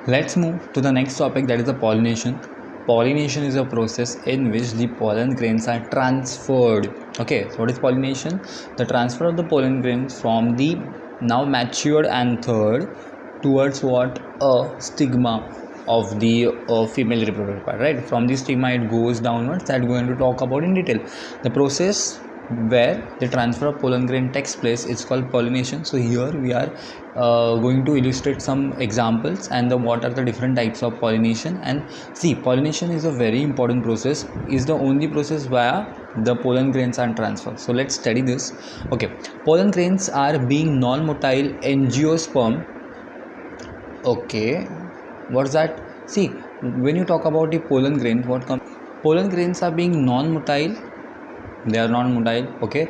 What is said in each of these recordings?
Let's move to the next topic, that is the pollination. Pollination is a process in which the pollen grains are transferred. Okay, so what is pollination? The transfer of the pollen grains from the now matured anther towards what? A stigma of the female reproductive part, right? From the stigma it goes downwards. That we're going to talk about in detail. The process where the transfer of pollen grain takes place is called pollination. So here we are going to illustrate some examples and what are the different types of pollination. And see, pollination is a very important process, is the only process where the pollen grains are transferred. So let's study this. Okay, pollen grains are being non-motile angiosperm. Okay, what's that? See, when you talk about the pollen grains, what comes? Pollen grains are being non-motile. They are non-motile. Okay,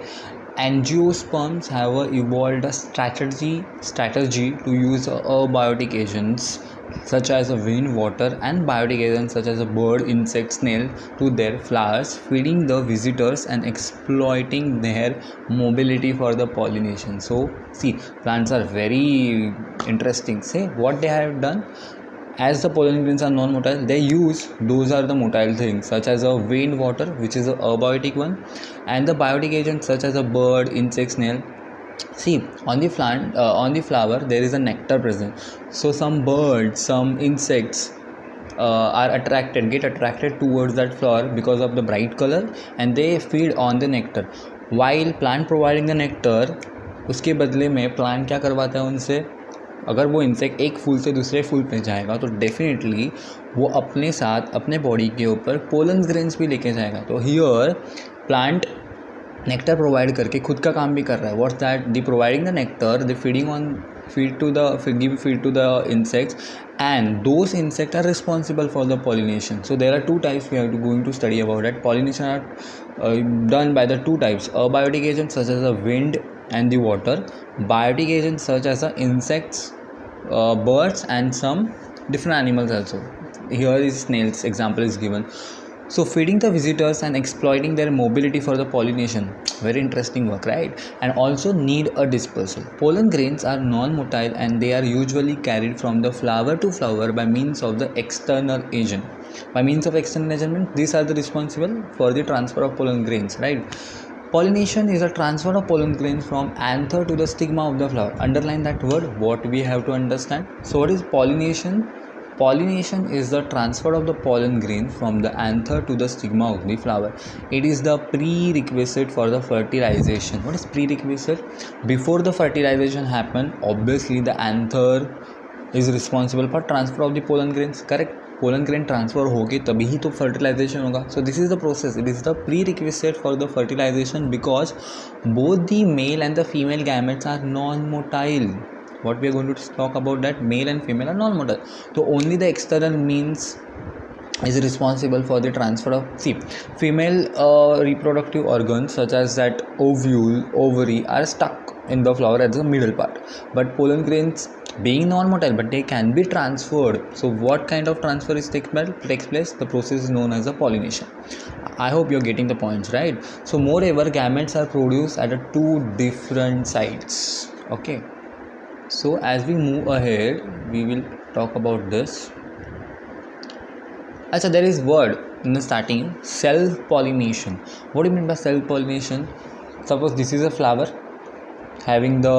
angiosperms have evolved a strategy to use abiotic agents such as wind, water, and biotic agents such as a bird, insect, snail to their flowers, feeding the visitors and exploiting their mobility for the pollination. So see, plants are very interesting. Say what they have done. As the pollen grains are non-motile, they use, those are the motile things such as a wind, water, which is a abiotic one, and the biotic agents such as a bird, insect, snail. See, on the plant, on the flower, there is a nectar present. So some birds, some insects get attracted towards that flower because of the bright color, and they feed on the nectar. While plant providing the nectar, उसके बदले में plant क्या करवाता है उनसे? अगर वो insect एक फूल से दूसरे फूल पे जाएगा तो डेफिनेटली वो अपने साथ अपने बॉडी के ऊपर पोलन ग्रेन्स भी लेके जाएगा. तो हियर प्लांट नेक्टर प्रोवाइड करके खुद का काम भी कर रहा है. What's that? The providing the nectar, the feed to the insects, and those insects are responsible for the pollination. So there are two types we are going to study about it. Pollination are done by the two types: abiotic agents such as the wind and the water, biotic agents such as the insects, birds, and some different animals also. Here is snails example is given. So feeding the visitors and exploiting their mobility for the pollination, very interesting work, right? And also need a dispersal. Pollen grains are non-motile and they are usually carried from the flower to flower by means of the external agent. By means of external agent, these are the responsible for the transfer of pollen grains, right? Pollination is a transfer of pollen grains from anther to the stigma of the flower. Underline that word, what we have to understand. So what is pollination? Pollination is the transfer of the pollen grain from the anther to the stigma of the flower. It is the prerequisite for the fertilization. What is prerequisite? Before the fertilization happen, obviously the anther is responsible for transfer of the pollen grains, correct? Pollen grain transfer होगी तभी ही तो fertilization होगा. So this is the process. It is the prerequisite for the fertilization because both the male and the female gametes are non motile. what we are going to talk about, that male and female are non-motile. So only the external means is responsible for the transfer of, see, female reproductive organs such as that ovule, ovary are stuck in the flower at the middle part, but pollen grains being non-motile but they can be transferred. So what kind of transfer is takes place? The process is known as the pollination. I hope you're getting the points, right? So moreover, gametes are produced at two different sites. Okay, so as we move ahead we will talk about this. Achha, there is word in the starting, self pollination. What do you mean by self pollination? Suppose this is a flower having the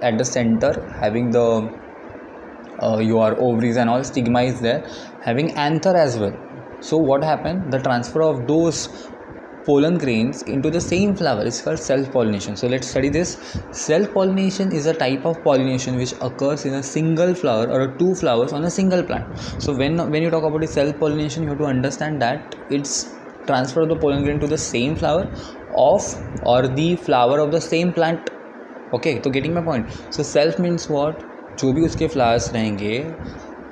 at the center having the your ovaries and all, stigma is there, having anther as well. So what happened? The transfer of those pollen grains into the same flower is called self-pollination. So let's study this. Self-pollination is a type of pollination which occurs in a single flower or two flowers on a single plant. So when you talk about the self-pollination, you have to understand that it's transfer of the pollen grain to the same flower of or the flower of the same plant. Okay, तो getting my point. So self means what? जो भी उसके flowers रहेंगे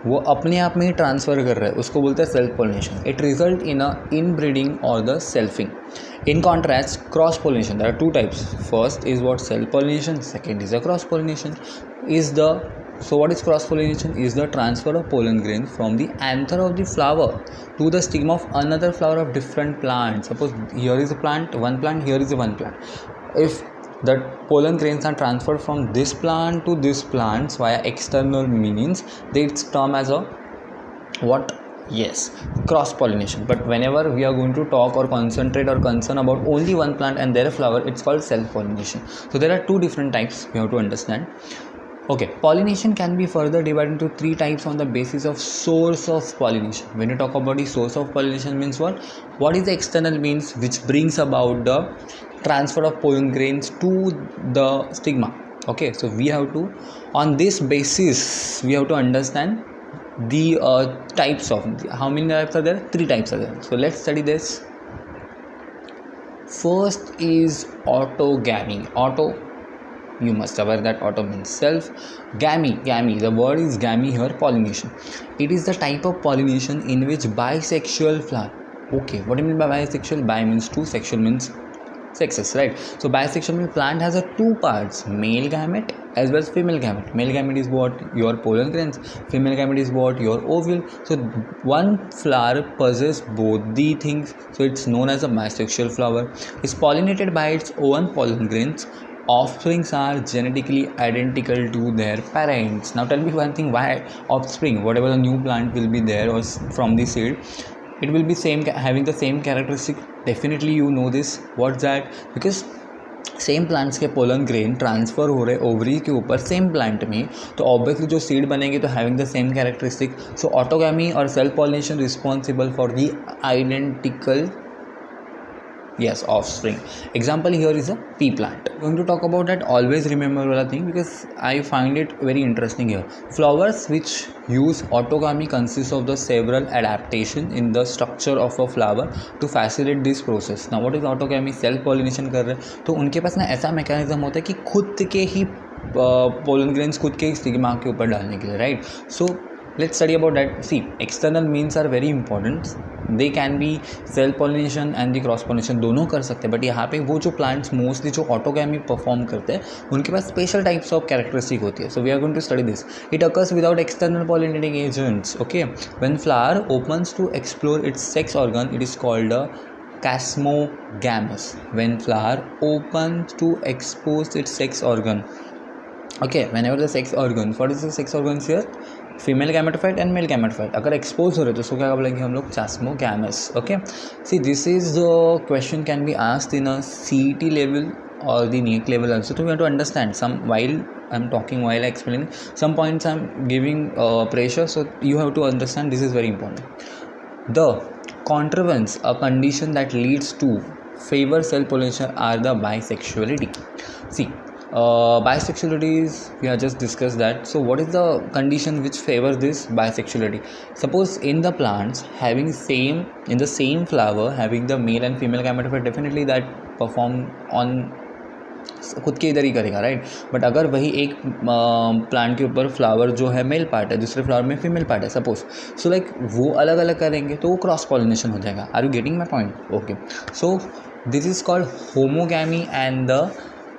वो अपने आप में ही transfer कर रहा है, उसको बोलते हैं self pollination. It result in a inbreeding और the selfing. In contrast, cross pollination, there are two types. First is what? Self pollination. Second is a cross pollination. Is the So what is cross pollination? Is the transfer of pollen grains from the anther of the flower to the stigma of another flower of different plant. Suppose here is a plant, one plant, here is a one plant. If the pollen grains are transferred from this plant to this plant via external means. It's termed as a what? Yes, cross pollination. But whenever we are going to talk or concentrate or concern about only one plant and their flower, it's called self pollination. So there are two different types we have to understand. Okay, pollination can be further divided into three types on the basis of source of pollination. When you talk about the source of pollination, means what? What is the external means which brings about the transfer of pollen grains to the stigma? Okay, so we have to, on this basis, we have to understand the types of, how many types are there? Three types are there. So let's study this. First is autogamy. Auto, you must aware that auto means self. Gamy, the word is gamy here, pollination. It is the type of pollination in which bisexual flower. Okay, what do you mean by bisexual? Bi means two, sexual means sexes, right? So bisexual means plant has a two parts, male gamete as well as female gamete. Male gamete is what? Your pollen grains. Female gamete is what? Your ovule. So one flower possesses both the things, so it's known as a bisexual flower. It's pollinated by its own pollen grains. Offsprings are genetically identical to their parents. Now tell me one thing, why offspring? Whatever the new plant will be there or from the seed, it will be same, having the same characteristic. Definitely you know this. What's that? Because same plants के pollen grain transfer हो रहे ovary के ऊपर same plant में, तो obviously जो seed बनेंगे तो having the same characteristic. So autogamy और self pollination responsible for the identical offspring. Example here is a pea plant. Going to talk about that. Always remember one thing, because I find it very interesting here. Flowers which use autogamy consist of the several adaptation in the structure of a flower to facilitate this process. Now what is autogamy? self pollination कर रहे हैं, तो उनके पास ना ऐसा mechanism होता है कि खुद के ही पोलन ग्रेन्स खुद के ही स्टिग्मा के ऊपर डालने के लिए, right? So let's study about that. See, external means are very important. They can be self pollination and the cross pollination, दोनों कर सकते हैं. बट यहाँ पे वो जो plants मोस्टली जो ऑटोगैमी परफॉर्म करते हैं उनके पास स्पेशल टाइप्स ऑफ कैरेक्टरिस्टिक होती है. So we are going to study this. It occurs without external pollinating agents. Okay, when flower opens to explore its sex organ, it is called a casmogamous. When flower opens to expose its sex organ. Okay, whenever the sex organs, what is the sex organs here? Female gametophyte and male gametophyte अगर expose हो रहे तो उसको क्या बोलेंगे हम लोग? Chasmogamous. Okay, see this is the question can be asked in a CET level or the NEET level also. So we have to understand some, while I'm talking, while I explaining some points, I'm giving pressure, so you have to understand this is very important. The contravenes a condition that leads to favor self pollination are the bisexuality. See, bisexuality is, we have just discussed that. So what is the condition which favor this bisexuality? Suppose in the plants having same, in the same flower having the male and female gametophyte, definitely that perform on खुद के इधर ही करेगा, right? But अगर वही एक plant के ऊपर flower जो है मेल पार्ट है, दूसरे फ्लावर में फीमेल पार्ट है सपोज, सो लाइक वो अलग अलग करेंगे तो वो क्रॉस पॉलिनेशन हो जाएगा. Are you getting my point? Okay, so this is called homogamy and the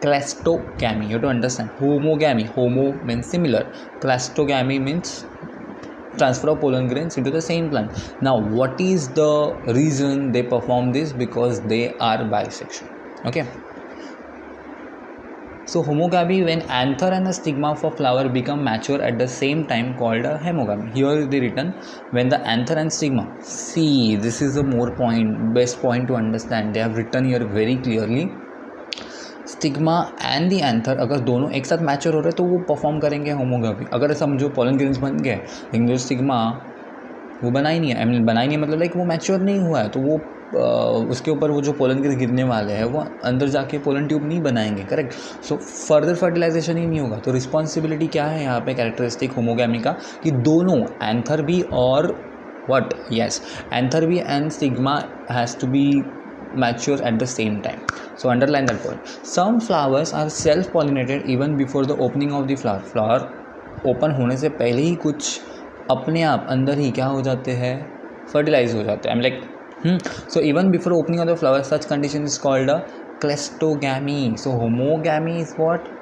clastogamy. You have to understand homogamy. Homo means similar, clastogamy means transfer of pollen grains into the same plant. Now what is the reason they perform this? Because they are bisexual. Okay, so homogamy, when anther and the stigma of a flower become mature at the same time, called a hemogamy. Here they written when the anther and stigma. See, this is the more point, best point to understand. They have written here very clearly, stigma and the anther अगर दोनों एक साथ mature हो रहे हैं तो वो perform करेंगे होमोगैमी. अगर समझो पोलन ग्रेन्स बन गए लेकिन जो स्टिग्मा वो बना ही नहीं है, आई मीन बना ही नहीं मतलब लाइक वो मैच्योर नहीं हुआ है, तो वो उसके ऊपर वो जो पोलन ग्रेन्स गिरने वाले हैं वो अंदर जाके पोलन ट्यूब नहीं बनाएंगे, करेक्ट? सो फर्दर फर्टिलाइजेशन ही नहीं होगा. तो रिस्पॉन्सिबिलिटी क्या है यहाँ पे कैरेक्टरिस्टिक होमोगैमी का, कि दोनों एंथर भी और व्हाट, यस, एंथर भी and stigma has to be mature at the same time. So underline that point. Some flowers are self pollinated even before the opening of the flower. Flower open होने से पहले ही कुछ अपने आप अंदर ही क्या हो जाते हैं? फर्टिलाइज हो जाते हैं. I'm like so even before opening of the flower, such condition is called a clastogamy. So homogamy is what?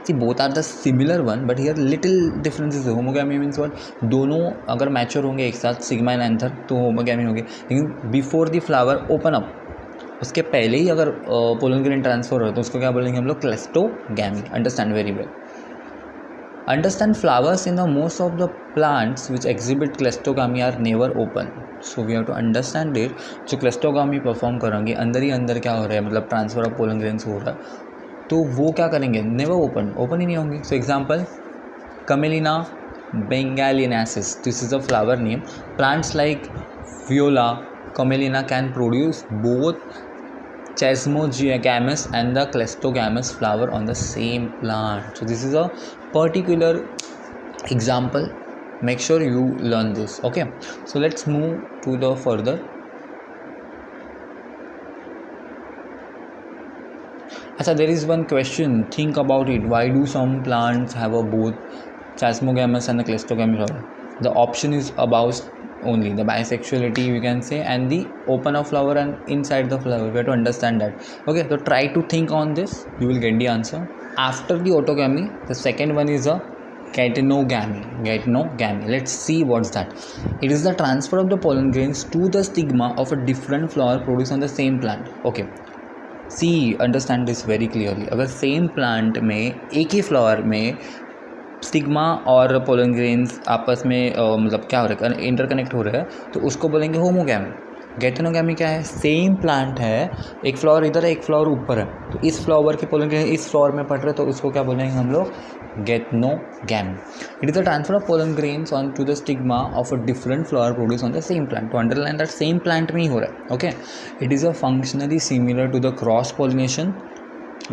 See, both are the similar one, but here little difference is. Homogamy means what? दोनों अगर mature होंगे एक साथ, sigma and anther, तो homogamy होंगे. लेकिन before the flower open up, उसके पहले ही अगर पोलन ग्रेन ट्रांसफर हो रहा है तो उसको क्या बोलेंगे हम लोग, cleistogamy. Understand very well. Understand flowers in the most of the plants which exhibit cleistogamy are never open. So we have to understand it. जो क्लेस्टोगामी परफॉर्म करेंगे अंदर ही अंदर क्या हो रहा है, मतलब ट्रांसफर ऑफ पोलन ग्रेन्स हो रहा है, तो वो क्या करेंगे, नेवर ओपन ही नहीं होंगे. So example, Commelina bengalinasis, this is a flower name. Plants like viola, camelina can produce both chasmogamous and the cleistogamous flower on the same plant. So this is a particular example. Make sure you learn this. Okay, so let's move to the further. Achha, there is one question, think about it. Why do some plants have a both chasmogamous and the cleistogamous flower? The option is about only the bisexuality, we can say, and the open of flower and inside the flower. We have to understand that. Okay, so try to think on this, you will get the answer. After the autogamy, the second one is a geitonogamy. Let's see what's that. It is the transfer of the pollen grains to the stigma of a different flower produced on the same plant. Okay, see, understand this very clearly. अगर same plant में एक ही flower में stigma और pollen grains आपस में मतलब क्या हो रहा है, इंटरकनेक्ट हो रहा है, तो उसको बोलेंगे होमोगैमी. गैथेनोगैमी क्या है, सेम प्लांट है, एक फ्लावर इधर है एक फ्लावर ऊपर है, तो इस फ्लावर के पोलन ग्रेन इस फ्लावर में पड़ रहे, तो उसको क्या बोलेंगे हम लोग, geitonogamy. It is the transfer of pollen grains on to the stigma of a different flower produce on the same plant. To underline that same plant में ही हो रहा है. Okay, it is a functionally similar to the cross pollination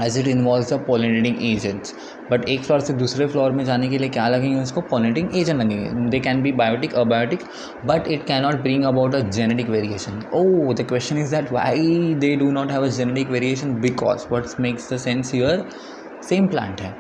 as it involves the pollinating agents. But एक flower से दूसरे flower में जाने के लिए क्या लगेंगे, उसको पॉलिनेटिंग एजेंट लगेंगे. They can be biotic, abiotic, but it can not bring about a genetic variation. Oh, the question is that why they do not have a genetic variation, because what makes the sense here, same plant है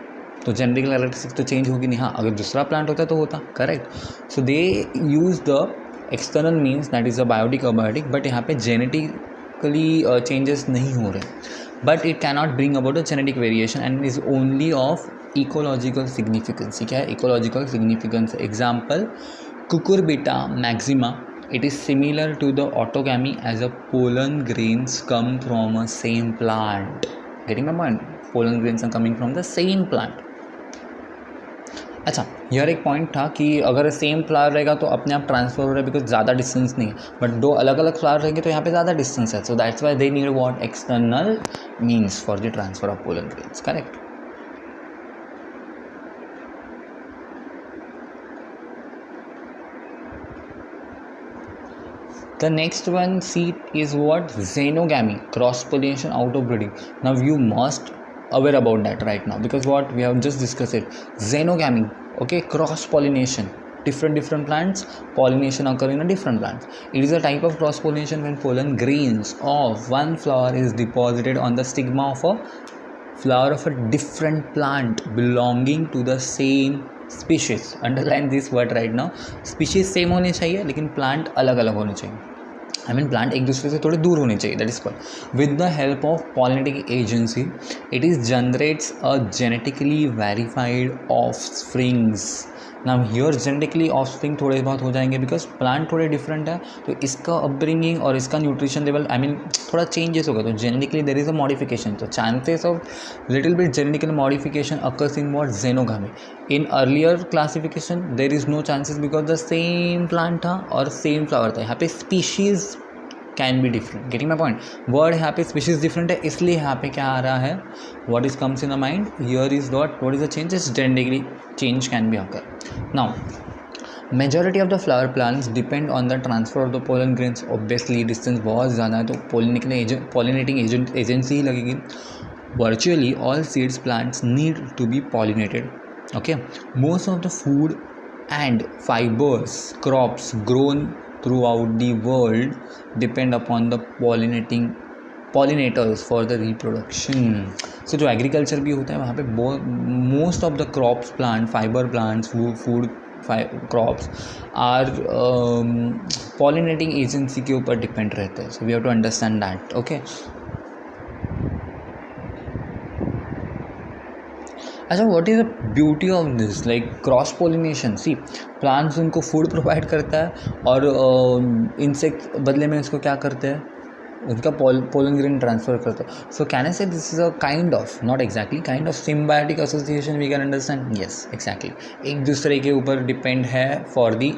तो genetic characteristics तो change होगी नहीं. हाँ, अगर दूसरा plant होता तो होता, correct. So they use the external means, that is a biotic, abiotic, but यहाँ पे जेनेटिकली चेंजेस नहीं हो रहे. But it cannot bring about a genetic variation and is only of ecological significance. क्या है ecological significance? Example, Cucurbita maxima. It is similar to the autogamy as a pollen grains come from a same plant. Getting my point? Pollen grains are coming from the same plant. अच्छा, यार एक point था कि अगर same flower रहेगा तो अपने आप ट्रांसफर हो रहा है बिकॉज ज़्यादा डिस्टेंस नहीं है, बट दो अलग अलग फ्लावर रहेंगे तो यहाँ पे ज़्यादा डिस्टेंस है. So that's why they need what, external means for the transfer of pollen grains. Correct. The next one seat is what, xenogamy, cross pollination out of breeding. Now you must aware about that right now because what we have just discussed it, xenogamy. Okay, cross pollination, different plants, pollination occur in a different plants. It is a type of cross pollination when pollen grains of one flower is deposited on the stigma of a flower of a different plant belonging to the same species. Underline this word right now. Species same होने चाहिए लेकिन plant अलग अलग होने चाहिए. I mean plant एक दूसरे से थोड़े दूर होने चाहिए. That is called with the help of pollinating agency it is generates a genetically verified offsprings. Now here genetically offspring थोड़े बहुत हो जाएंगे बिकॉज प्लांट थोड़े डिफरेंट है, तो इसका अपब्रिंगिंग और इसका न्यूट्रिशन लेवल थोड़ा चेंजेस होगा, तो genetically there is a modification. तो chances of little bit genetical modification occurs in what, xenogamy. In earlier classification there is no chances because the same plant था और सेम फ्लावर था. यहाँ पे species can be different. Getting my point, word यहाँ पे species different है, इसलिए यहाँ पे क्या आ रहा है, what is comes in the mind here is what is the changes, genetically change can be occur. Now majority of the flower plants depend on the transfer of the pollen grains. Obviously distance बहुत ज़्यादा है तो pollinating agency ही लगेगी. Virtually all seeds plants need to be pollinated. Okay, most of the food and fibers crops grown throughout the world depend upon the pollinators for the reproduction. So जो agriculture भी होता है वहाँ पे most of the crops plant fiber plants food crops are pollinating agency के ऊपर depend रहते हैं. So we have to understand that. Okay. अच्छा, what is the beauty of this, like cross pollination. See, plants उनको food provide करता है और insect बदले में उसको क्या करते हैं, उनका पोलन ग्रेन ट्रांसफर करते हैं. सो can I say this is a kind of, not exactly, kind of symbiotic association we can understand. Yes exactly, एक दूसरे के ऊपर डिपेंड है फॉर दी,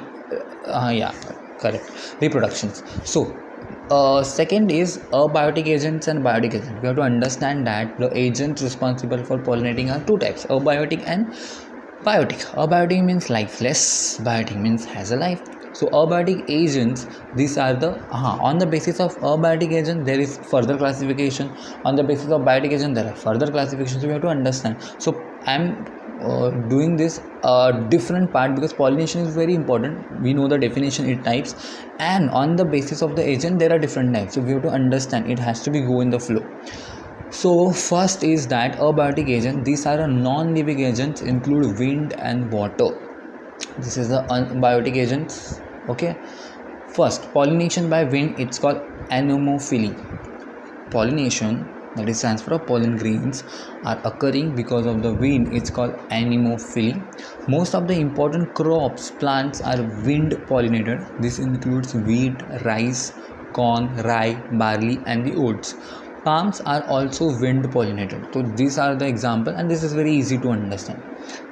हाँ या correct, reproduction. So second is abiotic agents and biotic agents. We have to understand that the agents responsible for pollinating are two types, abiotic and biotic. Abiotic means lifeless, biotic means has a life. So abiotic agents, these are the on the basis of abiotic agent there is further classification, on the basis of biotic agent there are further classifications. We have to understand. So I am doing this different part because pollination is very important. We know the definition, it types, and on the basis of the agent there are different types, so we have to understand, it has to be go in the flow. So first is that abiotic agent, these are a non-living agents, include wind and water. This is the biotic agents. Okay, first pollination by wind, it's called anemophily. Pollination, that is transfer of pollen grains, are occurring because of the wind, it's called anemophily. Most of the important crops, plants are wind pollinated. This includes wheat, rice, corn, rye, barley and the oats. Palms are also wind pollinated. So these are the example, and this is very easy to understand.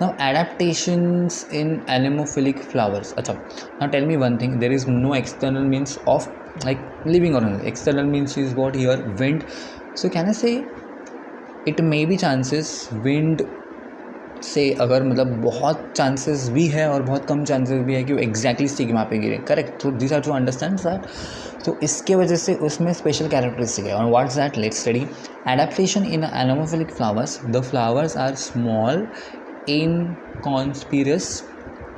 Now adaptations in anemophilic flowers. Achha, now tell me one thing, there is no external means of like living organism. External means is what here, wind. So can I say it may be chances wind से अगर मतलब बहुत chances भी है और बहुत कम chances भी है कि वो एग्जैक्टली स्टिग्मा पे गिरे, करेक्ट. तो this are to understand that. तो इसके वजह से उसमें स्पेशल कैरेक्टरिस्टिक है. और what's that, let's study. Adaptation in anemophilic flowers, the flowers are small, inconspicuous,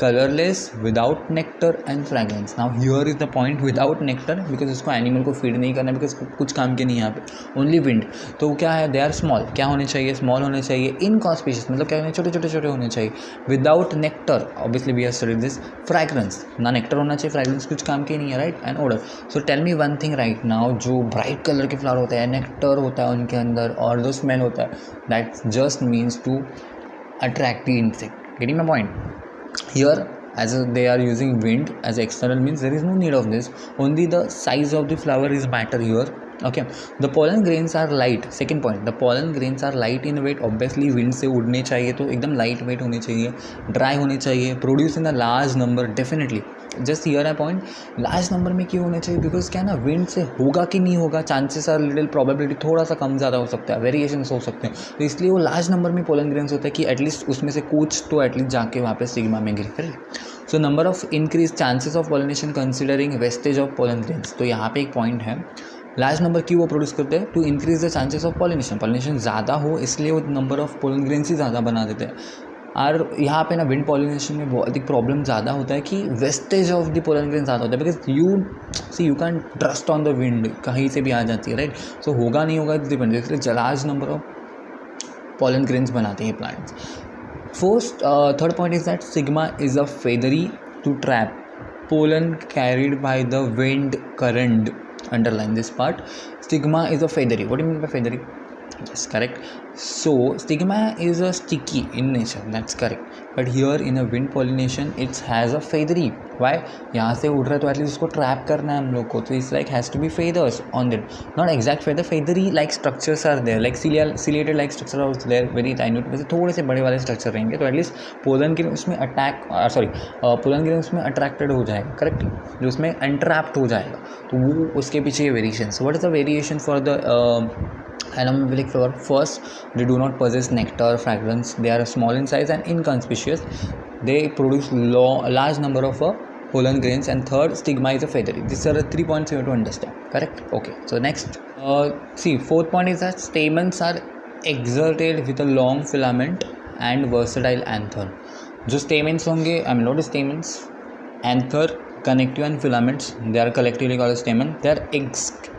colourless, without nectar and fragrance. Now here is the point, without nectar, because उसको animal को feed नहीं करना, बिकॉज कुछ काम के नहीं यहाँ पे, ओनली विंड. तो क्या है, दे आर स्मॉल, क्या होने चाहिए, स्मॉल होने चाहिए. इनकॉन्स्पिशियस मतलब क्या होने, छोटे छोटे छोटे होने चाहिए. Without nectar, obviously we have studied this. Fragrance, ना नेक्टर होना चाहिए, फ्रेगरेंस कुछ काम के नहीं है, right. And order. So tell me one thing right now, जो ब्राइट कलर के फ्लावर होते हैं, नेक्टर होता है उनके अंदर और जो स्मेल होता है, that just means to attract the insect. Getting my point here? As they are using wind as external means, there is no need of this, only the size of the flower is matter here. Okay, the pollen grains are light. Second point, the pollen grains are light in weight. Obviously wind से उड़ने चाहिए तो एकदम light weight होने चाहिए, dry होने चाहिए, produce in the large number. Definitely just here a point, large number में क्यों होने चाहिए, बिकॉज क्या ना, विंड से होगा कि नहीं होगा, चांसेस आर लिटिल, प्रोबेबिलिटी थोड़ा सा कम ज़्यादा हो सकता है, वेरिएशंस हो सकते हैं. तो इसलिए वो लार्ज नंबर में पोलन ग्रेन्स होता है कि एटलीस्ट उसमें से कुछ तो एटलीस्ट जाके वहाँ पे सिग्मा में गिरे, correct. So number of increase chances of pollination considering wastage of pollen grains. तो यहाँ पे एक पॉइंट है, लार्ज नंबर क्यों वो प्रोड्यूस करते हैं, to increase the chances of pollination. Pollination ज़्यादा हो इसलिए वो नंबर ऑफ पोलन ग्रेन्स ही ज़्यादा बना देते हैं. और यहाँ पे ना विंड पॉलिनेशन में बहुत एक प्रॉब्लम ज़्यादा होता है कि wastage of the pollen grain ज़्यादा होता है, because you can trust on the wind, कहीं से भी आ जाती है, राइट. सो होगा नहीं होगा डिपेंड, इसलिए large number of pollen grains बनाते हैं plants. First, third point is that sigma is a feathery to trap pollen carried by the wind current. Underline this part. Stigma is a feathery. What do you mean by feathery? Yes, correct. So stigma is a sticky in nature. That's correct. But here in a wind pollination, it has a feathery. Why? यहाँ से उड़ रहा है तो at least उसको trap करना है हम लोग को, तो it's like has to be feathers on it, not exact feather. Feathery like structures are there, like ciliated like structure are there, very tiny, वैसे थोड़े से बड़े वाले स्ट्रक्चर रहेंगे, तो एटलीस्ट पोलन ग्रेन उसमें पोलन ग्रेन उसमें अट्रैक्टेड हो जाएगा, करेक्ट, जो उसमें एंट्रैप्ड हो जाएगा. तो वो उसके पीछे ये variation. What is the variation for the anemophilic flower? First, they do not possess nectar, fragrance, they are small in size and inconspicuous, they produce large number of pollen grains, and third, stigma is a feathery. These are the 3 points you have to understand, correct. Okay, so next, see, fourth point is that stamens are exerted with a long filament and versatile anther. जो stamens होंगे, I mean not stamens, anther, connective and filaments, they are collectively called as stamen. They are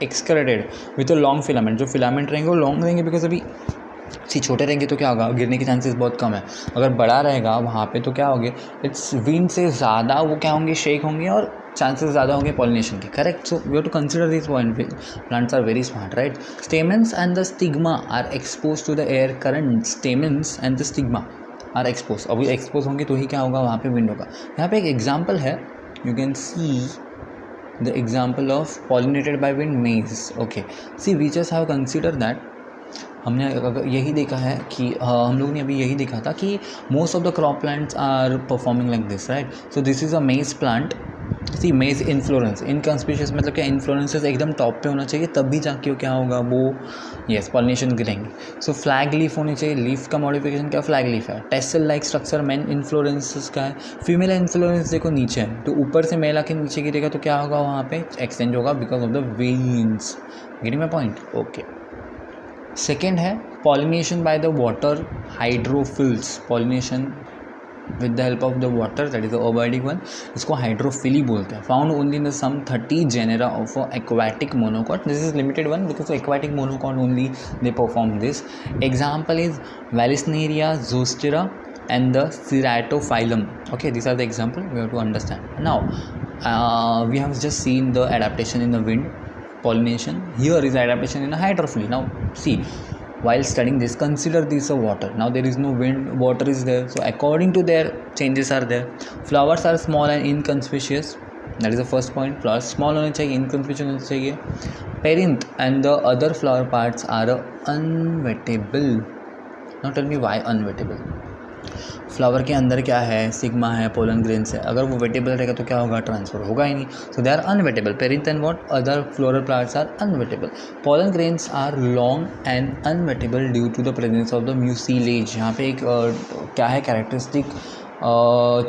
excreted with a long filament. जो filament रहेंगे वो long रहेंगे, because अभी छोटे रहेंगे तो क्या होगा, गिरने के चांसेस बहुत कम है. अगर बड़ा रहेगा वहाँ पे तो क्या होंगे, इट्स विंड से ज़्यादा वो क्या होंगे, शेक होंगे और चांसेस ज़्यादा होंगे पॉलिनेशन के, correct. So we have to consider this point. Plants are very smart, right. Stamens and the stigma are expose to the air current. Stamens and the stigma are expose. अभी expose होंगे तो ही क्या होगा, वहाँ पे wind होगा. यहाँ पे एक एग्जाम्पल है, you can see the example of pollinated by wind, maize. Okay, see we just have considered that हमने यही देखा है कि हम लोगों ने अभी यही देखा था कि most of the crop plants are performing like this, right. So this is a maize plant. सी मेज इन्फ्लोरेंस इनकॉन्स्पिशियस मतलब क्या, इन्फ्लोरेंसेस एकदम टॉप पे होना चाहिए, तब भी जाके क्या होगा वो यस पॉलिनेशन गिरेंगे. सो फ्लैग लीफ होनी चाहिए. लीफ का मॉडिफिकेशन क्या, फ्लैग लीफ है. टेसल लाइक स्ट्रक्चर मेन इन्फ्लोरेंसेस का है. फीमेल इन्फ्लोरेंस देखो नीचे है, तो ऊपर से मेल आके नीचे गिरेगा तो क्या होगा वहाँ पे एक्सचेंज होगा because of the winds. Getting my point. Okay. Second है pollination by the water hydrophiles. Pollination with the help of the water, that is the ओबर्डिक वन. इसको हाइड्रोफिली बोलते हैं. Found only in the some 30 genera of aquatic monocot. This is limited one because aquatic monocot only they perform this. Example is Vallisneria, Zostera and the Ceratophyllum. Okay, these are the example we have to understand. Now we have just seen the adaptation in the wind pollination. Here is adaptation in a hydrophily. Now see, while studying this, consider this a water. Now there is no wind, water is there, so according to their changes are there. Flowers are small and inconspicuous. That is the first point. Flowers small होने चाहिए, inconspicuous होने चाहिए. Perianth and the other flower parts are unwettable. Now tell me why unwettable. Flower के अंदर क्या है, sigma है, pollen grains है. अगर वो वेटेबल रहेगा तो क्या होगा, ट्रांसफर होगा ही नहीं. So they are unwettable. Perianth and what other floral plants are unwettable. Pollen grains are long and unwettable due to the presence of the mucilage. यहाँ पे एक क्या है कैरेक्टरिस्टिक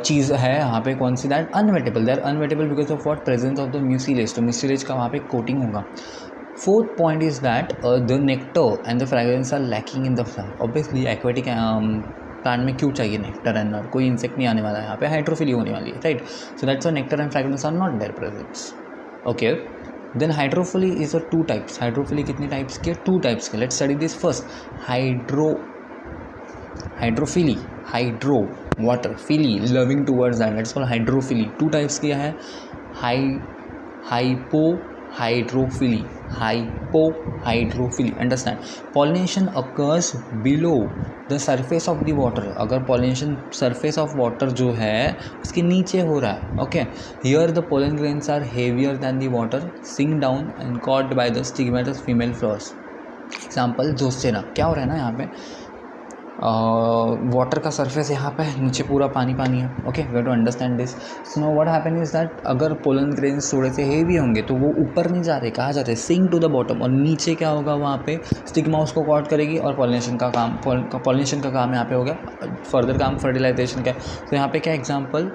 चीज़ है यहाँ पे, कौन सी, that unwettable. They are unwettable because of what, presence of the mucilage. तो म्यूसिलेज का वहाँ पे कोटिंग होगा. Fourth point is that the nectar and the fragrance are lacking in the flower. Obviously aquatic plant में क्यों चाहिए nectar and not, कोई insect नहीं आने वाला है यहाँ पे, हाइड्रोफिली होने वाली है, right. So that's why nectar and fragrance are not there presents. Okay. Then hydrophily is a 2 types. Hydrophily कितने टाइप्स के, 2 टाइप्स के. Let's study this first. Hydrophily, hydro water, phily loving towards that, that's called hydrophily. 2 types की है. Hypohydrophily, hypohydrophily. Understand. Pollination occurs below the surface of the water. अगर pollination surface of water जो है उसके नीचे हो रहा है. Okay. Here the pollen grains are heavier than the water, sink down and caught by the स्टिग्मेटस female flowers. Example Zostera. क्या हो रहा है ना यहाँ पे, वाटर का सरफेस यहाँ पे नीचे पूरा पानी पानी है. Okay, we have to understand this. So now what happen is that अगर पोलन ग्रेन्स थोड़े से हेवी होंगे तो वो ऊपर नहीं जा रहे, कहाँ जा रहे, सिंक टू द बॉटम. और नीचे क्या होगा वहाँ पे, स्टिग्मा उसको कॉट करेगी और पॉलिनेशन का काम यहाँ पे हो गया. फर्दर काम फर्टिलाइजेशन का. तो यहाँ पे क्या example,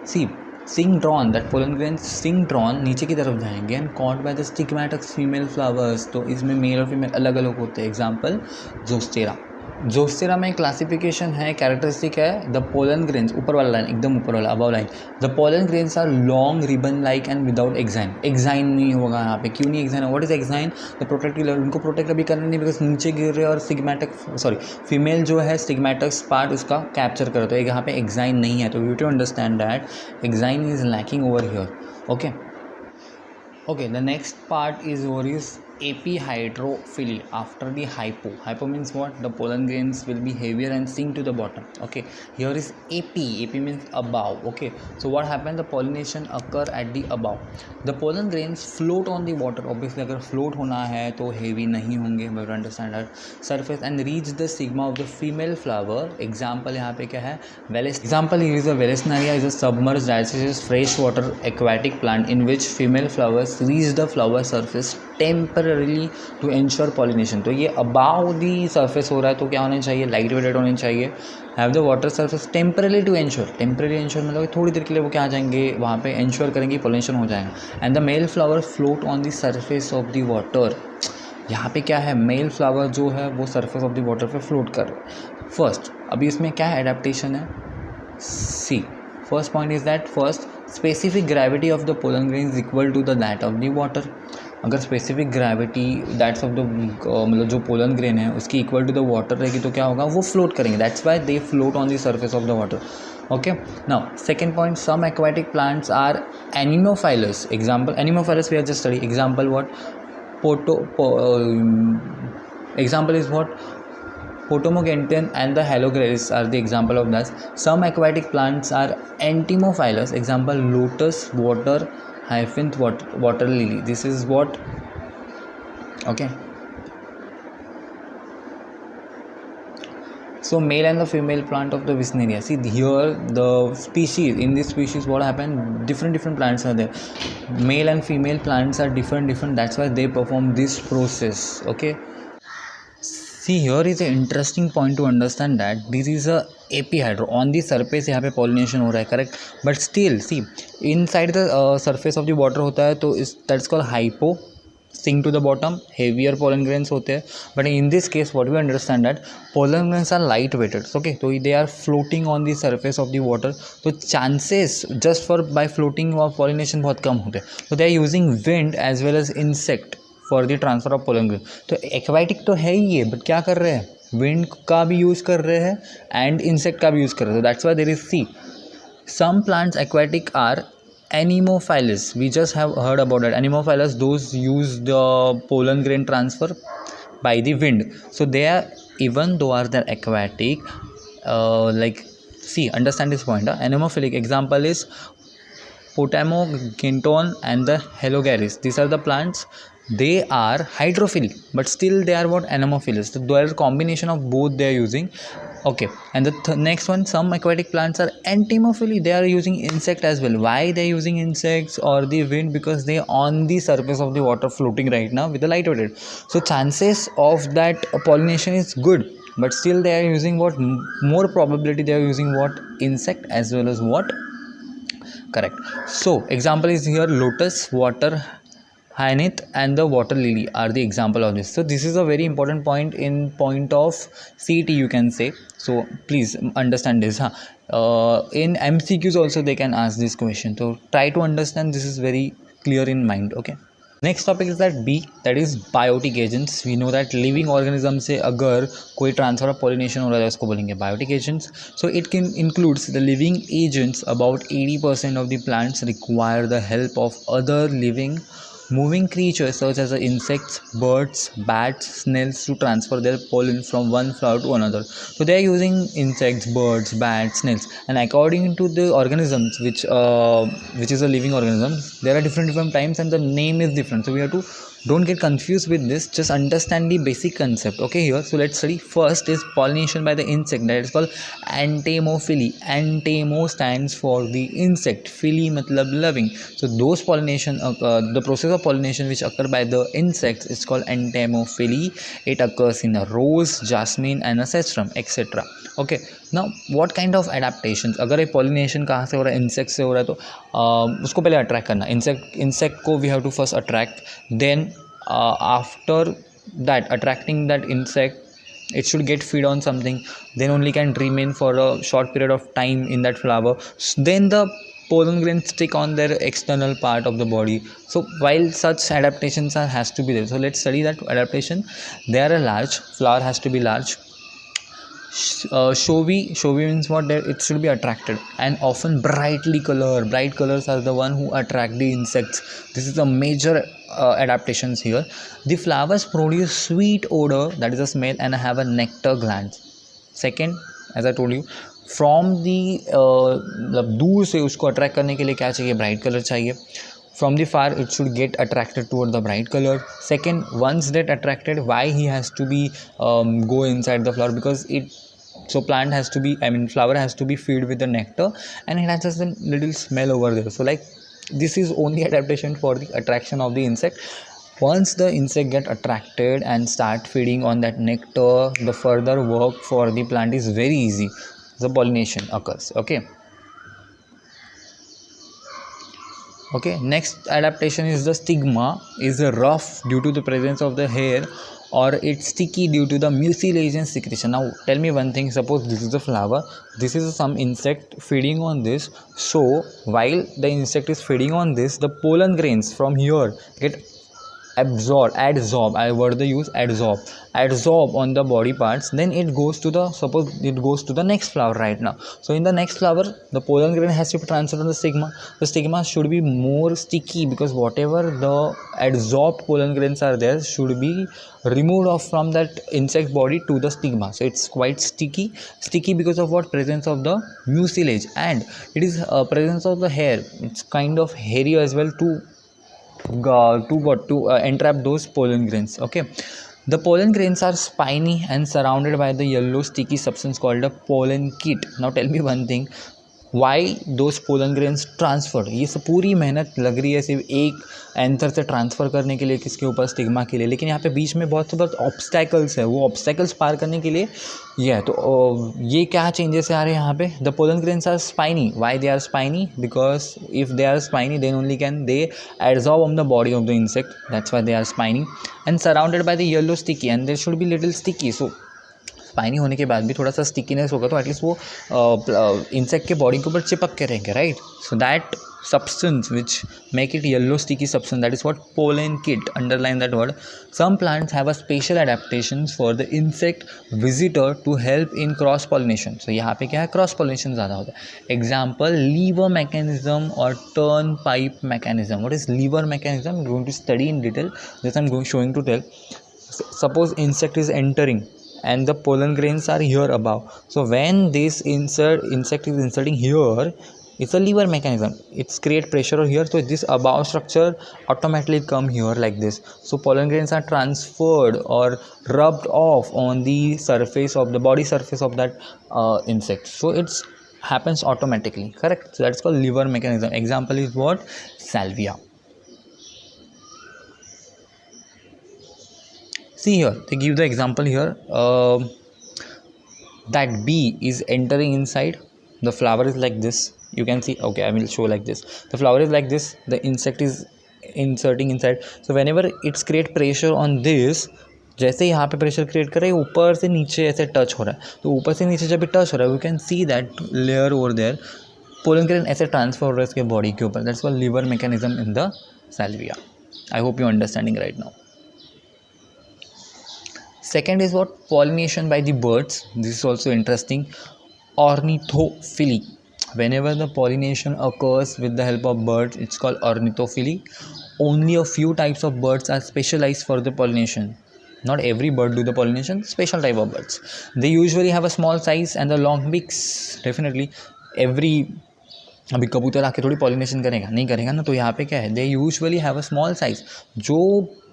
see sink drawn, that pollen grains sink drawn नीचे की तरफ जाएंगे and caught by the स्टिग्मेटस female flowers. तो इसमें मेल और फीमेल अलग अलग होते हैं. Example Zostera. जोस्टेरा में क्लासिफिकेशन है, कैरेक्टरिस्टिक है, द पोलन ग्रेन्स, ऊपर वाला लाइन, एकदम ऊपर वाला above line, the pollen grains are long ribbon like and without exine. Exine नहीं होगा यहाँ पे. क्यों नहीं exine? What is exine? The protective layer. उनको प्रोटेक्ट अभी करना नहीं बिकॉज नीचे गिर रहे और फीमेल जो है स्टिग्मेटस पार्ट उसका कैप्चर करे, तो यहाँ पे एक्साइन नहीं है. तो you to understand that exine is lacking over here. Okay. Okay, the next part is what is epihydrophily after the hypo. Hypo means what? The pollen grains will be heavier and sink to the bottom. Okay, here is epi. Epi means above. Okay, so what happened? The pollination occur at the above. The pollen grains float on the water. Obviously अगर float होना है तो heavy नहीं होंगे. We have to understand that. Surface and reach the stigma of the female flower. Example यहाँ पे क्या है? Example here is a Vallisneria is a submerged diatomaceous freshwater aquatic plant in which female flowers reach the flower surface temporarily to ensure pollination. तो ये above the surface हो रहा है तो क्या होना चाहिए, लाइट वेटेड होने चाहिए. Have the water surface temporarily to ensure. Temporary ensure मतलब थोड़ी देर के लिए वो क्या आ जाएंगे वहाँ पे, एंश्योर करेंगे पॉलिनेशन हो जाएगा. And the male flower float on the surface of the water. यहाँ पे क्या है, मेल फ्लावर जो है वो सरफेस ऑफ द वाटर पे फ्लोट कर रहे हैं. फर्स्ट अभी इसमें क्या है, एडेप्टेशन है. See first point is that first specific gravity of the pollen grain is equal to the that of the water. अगर specific gravity that's of the मतलब जो पोलन ग्रेन है उसकी इक्वल टू द वाटर रहेगी तो क्या होगा, वो फ्लोट करेंगे. That's why they float on the surface of the water. Okay. Now second point, some aquatic plants are anemophilous. Example anemophilous we are just study. Example what, example is what, Potamogeton and the Halograris are the example of that. Some aquatic plants are entomophilous. Example lotus, water hyacinth water lily. This is what, okay. So male and the female plant of the Wisteria. See here the species, in this species what happened, different plants are there. Male and female plants are different, that's why they perform this process, okay. See here is an interesting point to understand that this is a epihydro on the surface यहाँ पे pollination हो रहा है, correct, but still see inside the surface of the water होता है, तो इस that's called hypo, sink to the bottom, heavier pollen grains होते हैं. But in this case what we understand that pollen grains are light weighted, okay, so they are floating on the surface of the water, तो chances just for by floating of pollination बहुत कम होते हैं. So they are using wind as well as insect for the transfer of pollen grain. तो aquatic तो है ही ये, but क्या कर रहे हैं, wind का भी यूज़ कर रहे हैं and insect का भी यूज़ कर रहे हैं. So that's why there is, see, some plants aquatic are anemophilous. We just have heard about that. Anemophilous, those use the pollen grain transfer by the wind. So they are, even though are they aquatic, like, see, understand this point. Anemophilic example is Potamogeton and the Helogaris. These are the plants. They are hydrophilic, but still they are what, anemophilous. So there is a combination of both they are using. Okay, and the next one, some aquatic plants are entomophily. They are using insect as well. Why they are using insects or the wind? Because they are on the surface of the water floating right now with the light weighted. So chances of that pollination is good, but still they are using what, more probability they are using what, insect as well as what, correct. So example is here lotus, water hyacinth and the water lily are the example of this. So this is a very important point in point of CET, you can say. So please understand this. In MCQs also they can ask this question. So try to understand, this is very clear in mind. Okay. Next topic is that B, that is biotic agents. We know that living organism से अगर कोई transfer of pollination हो रहा है उसको बोलेंगे biotic agents. So it can includes the living agents. About 80% of the plants require the help of other living moving creatures such as insects, birds, bats, snails to transfer their pollen from one flower to another. So they are using insects, birds, bats, snails, and according to the organisms which is a living organism, there are different types and the name is different. So we have to, don't get confused with this, just understand the basic concept, okay. Here, so let's study. First is pollination by the insect, that is called entomophily. Entamo stands for the insect, phily matlab loving. So those pollination, the process of pollination which occur by the insects is called entomophily. It occurs in a rose, jasmine and a cetum, etc. Okay, now what kind of adaptations, अगर ये pollination कहाँ से हो रहा है, insect से हो रहा है, तो उसको पहले अट्रैक्ट करना. इंसेक्ट को we have to first attract, then after that attracting that insect, it should get feed on something, then only can remain for a short period of time in that flower. Then the pollen grains stick on their external part of the body. So while such adaptations has to be there, so let's study that adaptation. They are a large, flower has to be large. Showy means what, that it should be attracted and often brightly colored. Bright colors are the one who attract the insects. This is a major adaptations here. The flowers produce sweet odor, that is a smell, and have a nectar glands. Second, as I told you, from the दूर से उसको attract करने के लिए क्या चाहिए, bright colour चाहिए. From the far, it should get attracted toward the bright color. Second, once that attracted, why he has to be go inside the flower, because it, so plant has to be, I mean flower has to be filled with the nectar and it has just a little smell over there. So like this is only adaptation for the attraction of the insect. Once the insect get attracted and start feeding on that nectar, the further work for the plant is very easy. The pollination occurs. Okay, next adaptation is the stigma. Is rough due to the presence of the hair, or it's sticky due to the mucilagous secretion. Now tell me one thing, suppose this is the flower, this is some insect feeding on this. So while the insect is feeding on this, the pollen grains from here get adsorb, I word the use adsorb on the body parts, then it goes to the, suppose it goes to the next flower right now. So in the next flower the pollen grain has to be transferred on the stigma. The stigma should be more sticky because whatever the adsorbed pollen grains are there should be removed off from that insect body to the stigma. So it's quite sticky because of what? Presence of the mucilage, and it is presence of the hair. It's kind of hairy as well to entrap those pollen grains. Okay, the pollen grains are spiny and surrounded by the yellow sticky substance called a pollen kit. Now tell me one thing, why those pollen grains transferred, ये सब पूरी मेहनत लग रही है सिर्फ एक anther से ट्रांसफ़र करने के लिए किसके ऊपर? स्टिग्मा के लिए, लेकिन यहाँ पे बीच में बहुत से बहुत ऑब्स्टैकल्स है, वो ऑब्स्टैकल्स पार करने के लिए ये है। तो ये क्या चेंजेस आ रहे हैं यहाँ पे? The pollen grains are spiny, why they are spiny? Because if they are spiny then only can they absorb on the body of the insect, that's why they are spiny and surrounded by the yellow sticky and there should be little sticky. So spiny होने के बाद भी थोड़ा सा stickiness होगा तो at least वो insect के बॉडी के ऊपर चिपक के रहेंगे, right? So that substance which make it yellow sticky substance, that is what pollen kit, underline that word. Some plants have a special adaptations for the insect visitor to help in cross pollination. So यहाँ पे क्या है? Cross pollination ज़्यादा होता है। Example lever mechanism और turn pipe mechanism. What is lever mechanism? Going to study in detail, this I am showing to tell. Suppose insect is entering and the pollen grains are here above. So when this insect is inserting here, it's a lever mechanism. It's create pressure here, so this above structure automatically come here like this. So pollen grains are transferred or rubbed off on the surface of the body surface of that insect. So it's happens automatically, correct? So that's called lever mechanism. Example is what? Salvia. See here, they give the example here. That bee is entering inside. The flower is like this. You can see, okay, I will show like this. The flower is like this. The insect is inserting inside. So whenever it's create pressure on this, जैसे यहाँ पे pressure create कर रहा है, ऊपर से नीचे ऐसे टच हो रहा है, तो ऊपर से नीचे जब भी टच हो रहा है, we can see that layer over there, pollen grain ऐसे ट्रांसफर हो रहा है इसके बॉडी के ऊपर. That's called lever mechanism in the salvia. I hope you understanding right now. Second is what? Pollination by the birds. This is also interesting. Ornithophily. Whenever the pollination occurs with the help of birds, it's called ornithophily. Only a few types of birds are specialized for the pollination. Not every bird do the pollination. Special type of birds. They usually have a small size and the long beaks. Definitely every अभी कबूतर आके थोड़ी pollination करेगा, नहीं करेगा ना. तो यहाँ पे क्या है? They usually have a small size. जो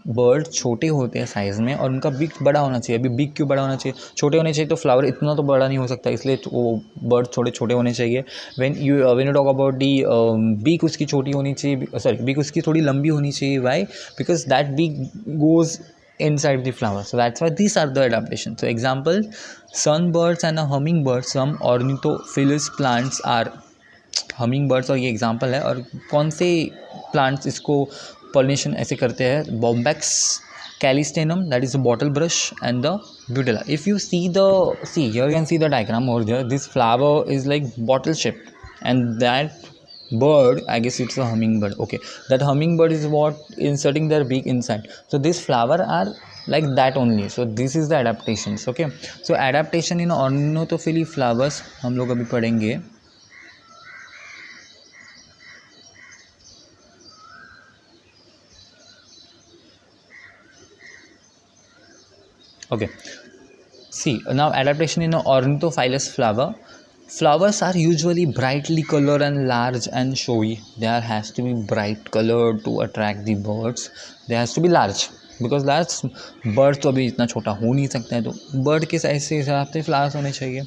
बर्ड छोटे होते हैं साइज़ में और उनका बिक बड़ा होना चाहिए. अभी बिक क्यों बड़ा होना चाहिए? छोटे होने चाहिए तो फ्लावर इतना तो बड़ा नहीं हो सकता, इसलिए वो बर्ड छोटे छोटे होने चाहिए. व्हेन यू टॉक अबाउट दी बिक, उसकी छोटी होनी चाहिए, सॉरी बिक उसकी थोड़ी लंबी होनी चाहिए. वाई? बिकॉज दैट बिक goes inside the flower. So that's why these are the adaptations. So example, sunbirds and a hummingbird. Some ornithophilous plants are hummingbirds और ये एग्जाम्पल है. और कौन से प्लांट्स इसको पॉलिनेशन ऐसे करते हैं? Bombax Callistemon, that is the bottle brush, and the butella. If you see here you can see the diagram over there. This flower is like bottle shaped and that bird, I guess it's a hummingbird. Okay, that hummingbird is what inserting their beak inside. So this flower are like that only. So this is the adaptations. Okay, so adaptation in ornithophily flowers हम लोग अभी पढ़ेंगे. Okay, see now adaptation in an ornithophilous flower. Flowers are usually brightly colored and large and showy. There has to be bright color to attract the birds. There has to be large because large birds तो अभी इतना छोटा हो नहीं सकता है, तो bird के साइज से हिसाब से फ्लावर्स होने चाहिए.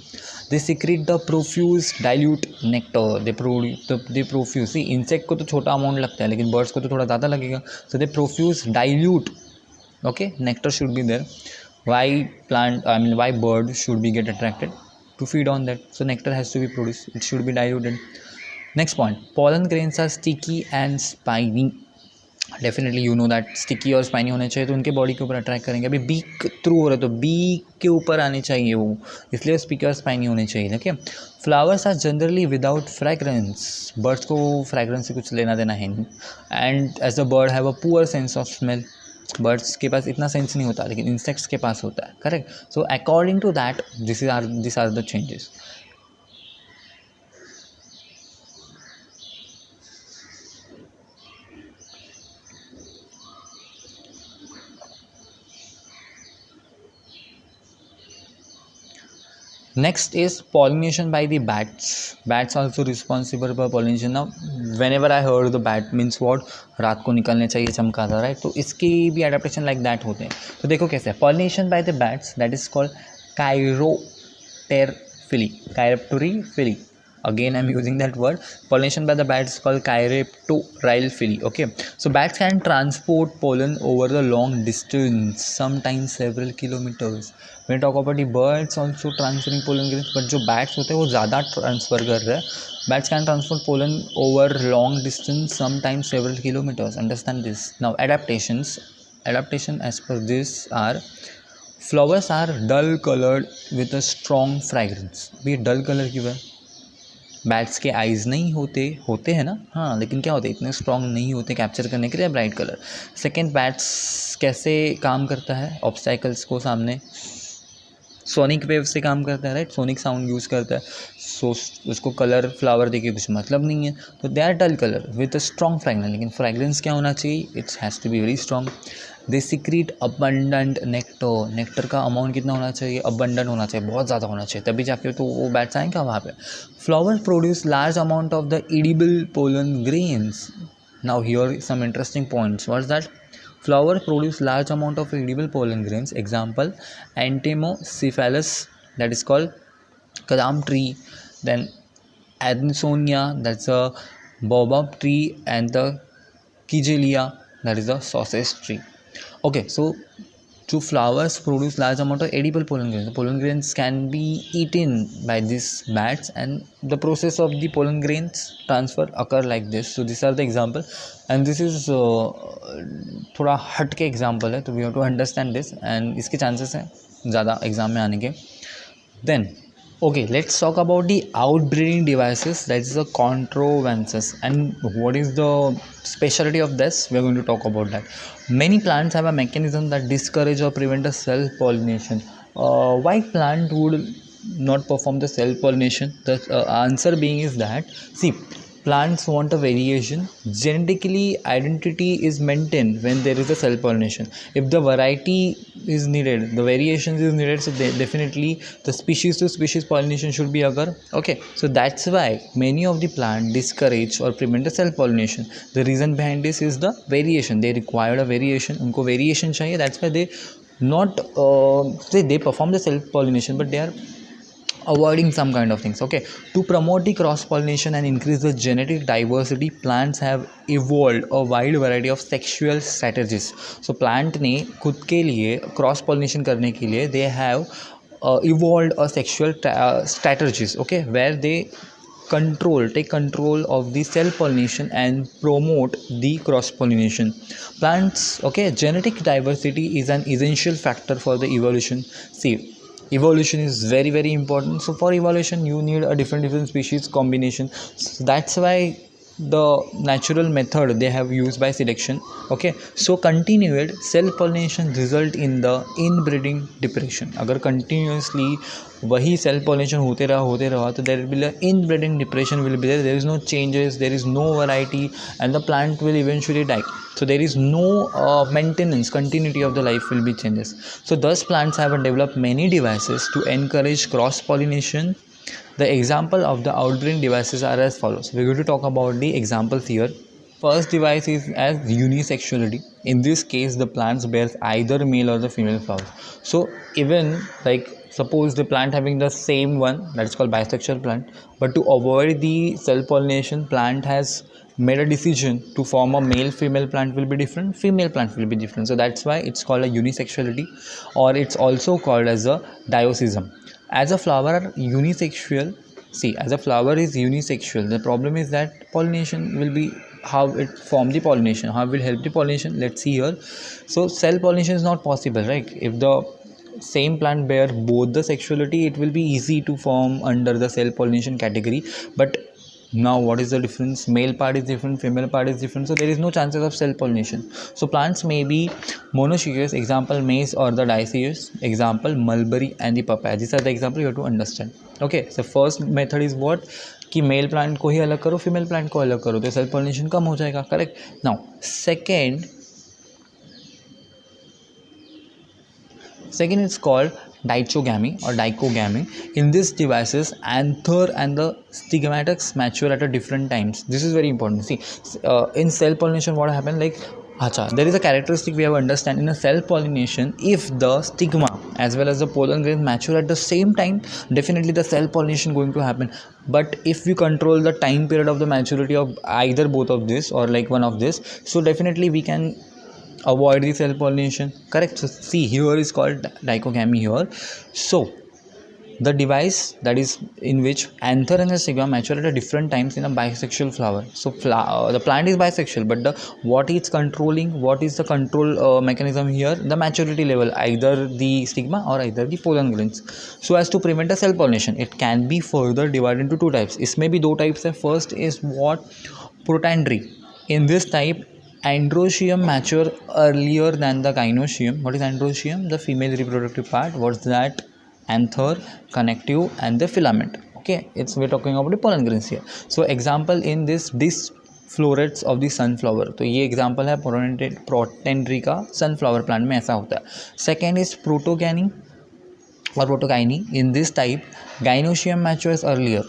They secrete the profuse dilute nectar. They profuse. See, insect को तो छोटा अमाउंट लगता है लेकिन बर्ड्स को तो थोड़ा ज़्यादा लगेगा. So they profuse dilute. Okay, nectar should be there. Why bird should be get attracted? To feed on that. So nectar has to be produced. It should be diluted. Next point, pollen grains are sticky and spiny. Definitely you know that sticky और spiny होने चाहिए तो उनके body के ऊपर attract करेंगे. अभी beak through हो रहा है तो बीक के ऊपर आने चाहिए वो, इसलिए स्टिकी और स्पाइनी होने चाहिए. Okay, flowers are generally without fragrance. Birds को फ्रेगरेंस से कुछ लेना देना है नहीं. And as the bird have a poor sense of smell. Birds के पास इतना सेंस नहीं होता, लेकिन इंसेक्ट्स के पास होता है, correct. So according to that this are the changes. Next is pollination by the bats. Bats also responsible for pollination. Now, whenever I heard the bat means what, रात को निकलने चाहिए चमकादड़, राइट. तो इसकी भी एडाप्टेशन लाइक दैट होते हैं. तो देखो कैसे है. pollination by the bats, that is called chiropterophily. Chiropterophily. Again I'm using that word. Pollination by the bats is called chiropterophily. Okay, so bats can transport pollen over the long distance, sometimes several kilometers. When we talk about the birds also transferring pollen grains, but जो bats होते हैं वो ज़्यादा transfer कर रहे हैं. Bats can transport pollen over long distance, sometimes several kilometers. Understand this. Now adaptation as per this are, flowers are dull colored with a strong fragrance. अभी डल colour क्यों है? बैट्स के आइज़ नहीं होते हैं ना, हाँ, लेकिन क्या होते हैं, इतने स्ट्रॉन्ग नहीं होते कैप्चर करने के लिए ब्राइट कलर. सेकेंड, बैट्स कैसे काम करता है ऑब्स्टैकल्स को सामने, सोनिक वेव से काम करता है, राइट. सोनिक साउंड यूज़ करता है. सो उसको कलर फ्लावर देखिए कुछ मतलब नहीं है. तो they are dull colour with a strong fragrance. लेकिन फ्रेगरेंस क्या होना चाहिए, it's has to be very strong. They secrete abundant nectar. Nectar का अमाउंट कितना होना चाहिए, अबंडेंट होना चाहिए, बहुत ज़्यादा होना चाहिए, तभी जाके तो वो बैट्स आएंगे वहाँ पे. Flowers produce large amount of the edible pollen grains. Now here some interesting points. What is that? Flowers produce large amount of edible pollen grains. Example, Antemocephalus, that is called kadam tree. Then Adnisonia, that's a baobab tree, and the Kigelia, that is the sausage tree. Okay, so two flowers produce large amount of edible pollen grains. The pollen grains can be eaten by these bats, and the process of the pollen grains transfer occur like this. So these are the example, and this is थोड़ा हट के example है, तो we have to understand this, and इसके chances हैं ज़्यादा exam में आने के. Then okay, let's talk about the outbreeding devices, that is the controvances, and what is the specialty of this, we are going to talk about that. Many plants have a mechanism that discourage or prevent the self pollination. Why plant would not perform the self pollination? The answer being is that, see, plants want a variation. Genetically identity is maintained when there is a self pollination. If the variety is needed, the variations is needed, so definitely the species to species pollination should be occur. Okay, so that's why many of the plant discourage or prevent the self pollination. The reason behind this is the variation. They require a variation, उनको variation चाहिए. That's why they not they perform the self pollination, but they are avoiding some kind of things. Okay, to promote the cross pollination and increase the genetic diversity, plants have evolved a wide variety of sexual strategies. So plant ने खुद के लिए cross pollination करने के लिए they have evolved a sexual strategies, okay, where they take control of the self pollination and promote the cross pollination. Plants, okay, genetic diversity is an essential factor for the evolution. See, evolution is very very important. So for evolution you need a different species combination. So that's why the natural method they have used by selection. Okay, so continued self pollination result in the inbreeding depression. अगर continuously वही self pollination होते रहा तो there will be an inbreeding depression will be there. There is no changes, there is no variety, and the plant will eventually die. So there is no maintenance, continuity of the life will be changes. So thus plants have developed many devices to encourage cross pollination. The example of the outbreeding devices are as follows. We're going to talk about the examples here. First device is as unisexuality. In this case, the plants bears either male or the female flowers. So even like suppose the plant having the same one, that's called bisexual plant, but to avoid the self pollination, plant has made a decision to form a male female plant will be different, female plant will be different. So that's why it's called a unisexuality, or it's also called as a diocism. As a flower unisexual, see, as a flower is unisexual, the problem is that pollination will be, how it form the pollination, how it will help the pollination, let's see here. So self pollination is not possible, right? If the same plant bear both the sexuality, it will be easy to form under the self pollination category, but Now what is the difference? Male part is different, female part is different, so there is no chances of self pollination. So plants may be monoecious, example maize or the dioecious, example mulberry and the papaya. These are the example you have to understand. Okay, so first method is what, कि male plant को ही अलग करो, female plant को अलग करो, तो self pollination कम हो जाएगा. Correct. Now second is called dichogamy or dichogamy. In this devices, anther and the stigmatics mature at a different times. This is very important. See, in cell pollination what happens, like there is a characteristic we have to understand in a cell pollination. If the stigma as well as the pollen grains mature at the same time, definitely the cell pollination going to happen. But if we control the time period of the maturity of either both of this or like one of this, so definitely we can avoid the cell pollination. Correct. So see, here is called dichogamy here. So the device that is in which anther and the stigma mature at a different times in a bisexual flower. So the plant is bisexual, but what is controlling, what is the control mechanism here? The maturity level, either the stigma or either the pollen grains. So as to prevent a cell pollination, it can be further divided into two types. इसमें भी दो types है. First is what? Protandry. In this type, androecium mature earlier than the gynoecium. What is androecium? The female reproductive part. What's that? Anther, connective and the filament. Okay, we're talking about the pollen grains here. So example in this florets of the sunflower. तो ये example है protandry का sunflower plant में ऐसा होता है. Second is protogamy or protogyny. In this type, gynoecium matures earlier.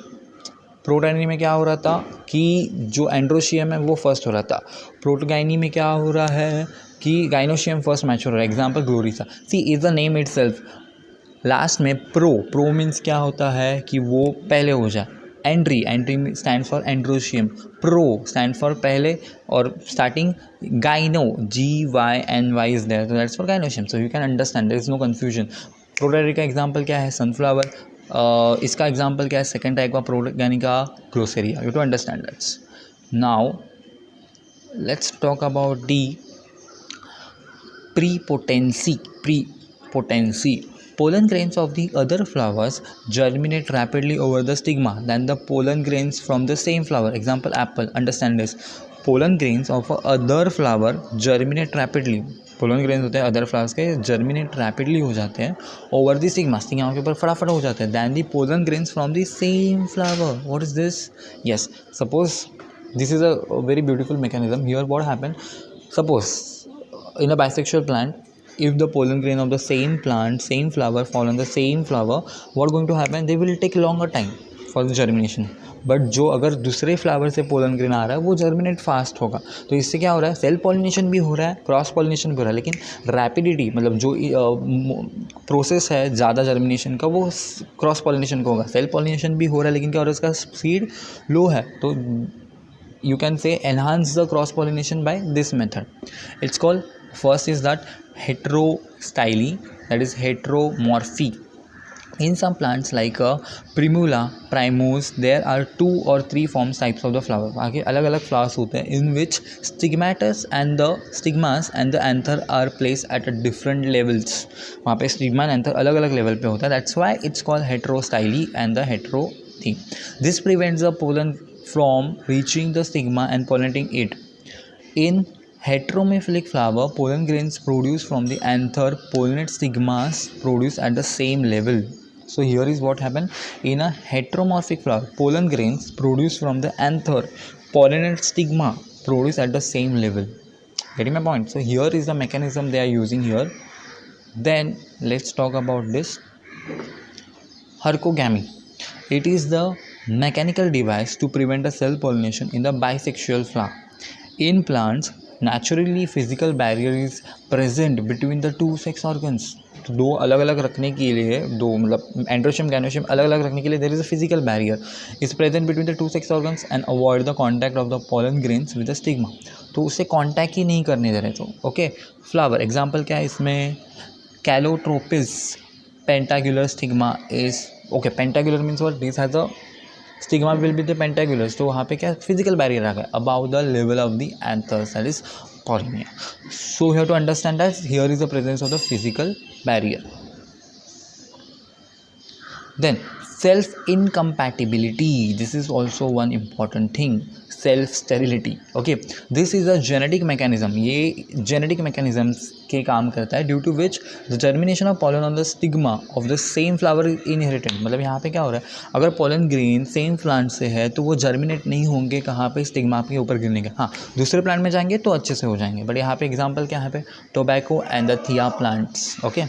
Protogyny में क्या हो रहा था कि जो एंड्रोशियम है वो फर्स्ट हो रहा था. प्रोटोगाइनी में क्या हो रहा है कि गाइनोशियम फर्स्ट मैच हो रहा है. Example Gloriosa. See is the name itself. Last में प्रो मीन्स क्या होता है कि वो पहले हो जाए. Andry stand for androecium, pro stand for पहले, और starting gyno GYNY is there, तो that's for gynoecium. So you can understand, there is no confusion. Protogyny का एग्जाम्पल क्या है? सनफ्लावर. इसका एग्जाम्पल क्या है? सेकेंड टाइप का प्रोटोगाइनी का ग्लोसेरिया. You to understand that's. Now let's talk about the prepotency. Pollen grains of the other flowers germinate rapidly over the stigma than the pollen grains from the same flower. Example apple. Understand this. Pollen grains of other flower germinate rapidly. Pollen grains होते हैं other flowers के, germinate rapidly हो जाते हैं over the stigma, stigma के ऊपर फटाफट हो जाते हैं, than the pollen grains from the same flower. What is this? Yes, suppose this is a very beautiful mechanism. Here what happen, suppose in a bisexual plant, if the pollen grain of the same plant, same flower fall on the same flower, what going to happen? They will take longer time for the germination. But जो अगर दूसरे flower से pollen grain आ रहा है वो germinate fast होगा. तो इससे क्या हो रहा है? सेल्फ पॉलिनेशन भी हो रहा है, क्रॉस पॉलिनेशन भी हो रहा है, लेकिन रैपिडिटी मतलब जो प्रोसेस है ज़्यादा जर्मिनेशन का वो क्रॉस पॉलिनेशन का होगा. सेल्फ पॉलिनेशन भी हो रहा है लेकिन क्या हो रहा है? उसका स्पीड लो है. तो you can say enhance the cross pollination by this method. It's called, first is that heterostyly, that is heteromorphy. In some plants like primula, primose, there are 2 or 3 forms types of the flower. आगे अलग अलग flowers होते हैं in which stigmatas and the stigmas and the anther are placed at a different levels. वहाँ पे stigma and anther अलग अलग level पे होता है. That's why it's called heterostyly and the hetero thing. This prevents the pollen from reaching the stigma and pollinating it. In heteromephilic flower, pollen grains produced from the anther pollinate stigmas produced at the same level. So here is what happened. In a heteromorphic flower, pollen grains produced from the anther pollinate stigma produced at the same level. Getting my point? So here is the mechanism they are using here. Then let's talk about this hercogamy. It is the mechanical device to prevent a cell pollination in the bisexual flower. In plants, naturally physical barrier is present between the two sex organs. तो दो अलग अलग रखने के लिए, दो मतलब androecium गैनोशियम अलग अलग रखने के लिए there is a physical barrier is present between the two sex organs and avoid the contact of the pollen grains with the stigma. तो उससे कॉन्टैक्ट ही नहीं करने दे रहे. तो ओके, फ्लावर एग्जाम्पल क्या है इसमें? Calotropis pentangular stigma is okay. Pentangular means what? This has a stigma will be the pentangulars. तो वहाँ पे क्या फिजिकल बैरियर आ गया about the level of the anthers, that is pollinia. So you have to understand that here is the presence of the physical barrier. Then self incompatibility, this is also one important thing. Self sterility, okay, this is a genetic mechanism. ये genetic mechanisms के काम करता है, due to which the germination of pollen on the stigma of the same flower is inherited. मतलब यहाँ पे क्या हो रहा है, अगर पॉलन ग्रेन सेम प्लांट से है तो वो जर्मिनेट नहीं होंगे कहाँ पे, स्टिग्मा के ऊपर गिरने के. हाँ, दूसरे प्लांट में जाएंगे तो अच्छे से हो जाएंगे, बट यहाँ पे एग्जाम्पल क्या है, पे टोबैको एंड द थिया प्लांट्स. ओके,